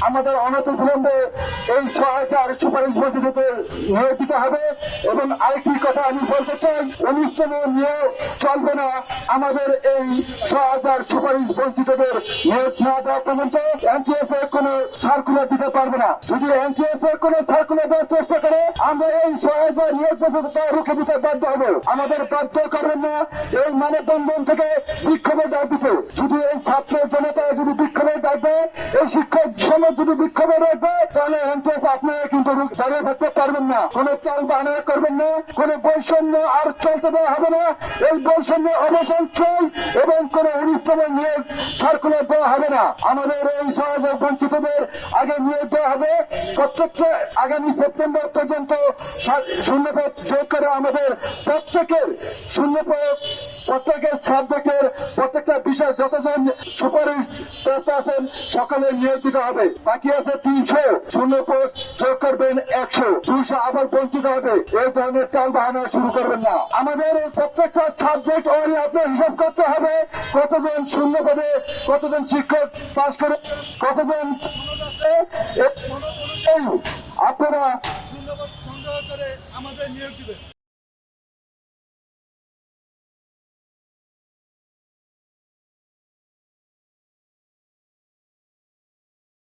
আমাদের অনতিবিলম্বে এই সহায়তার সুপারিশ মসজিদে নিয়োগ দিতে হবে। এবং আরেকটি কথা আমি বলতে চাই, 19তম নিয়োগ চলবে না আমাদের এই সহায়তার সুপারিশ বঞ্চিতদের নিয়োগ না দেওয়া পর্যন্ত এনটিএফএ কোনো সার্কুলার দিতে পারবে না। যদি এনটিএফএ কোনো সার্কুলার দেওয়ার চেষ্টা করে আমরা এই সহায়তা নিয়োগ রুখে দিতে বাধ্য হবো। আমাদের বাধ্য করবেন না এই মানববন্ধন থেকে বিক্ষোভের ডাক দিতে। যদি এই ছাত্র জনতা যদি বিক্ষোভের ডাকবে, এই শিক্ষক সমাজ যদি বিক্ষোভে রাখবে, তাহলে এনটিএফ আপনারা কিন্তু দাঁড়িয়ে থাকতে পারবেন না। কোন চাল বাহানা করবেন না, কোন বৈষম্য আর চলতে দেওয়া হবে না। এই বৈষম্য অবসান চাই এবং কোন 19তম নিয়োগ সার্কুলার দেওয়া হবে না। আমাদের এই সহায়তা বঞ্চিতদের আগে নিয়োগ দেওয়া হবে। প্রত্যেকটা আগামী সেপ্টেম্বর পর্যন্ত শূন্যপদ যোগ করে আমাদের প্রত্যেকের শূন্যপদ, প্রত্যেকের সাবজেক্টের প্রত্যেকটা বিষয় যতজন সুপারিশ আছেন সকলে নিয়োগ দিতে হবে। বাকি আছে 300, শূন্যপদ যোগ করবেন 100, 200 আবার বঞ্চিত হবে। এই ধরনের টাল বাহানা শুরু করবেন না। আমাদের প্রত্যেকটা সাবজেক্ট ওই আপনার হিসাব করতে হবে কতজন শূন্য পদে, কতজন শিক্ষক পাশ করে, কতজন আপনারা সংগ্রহ করে আমাদের নিয়োগ দিবেন।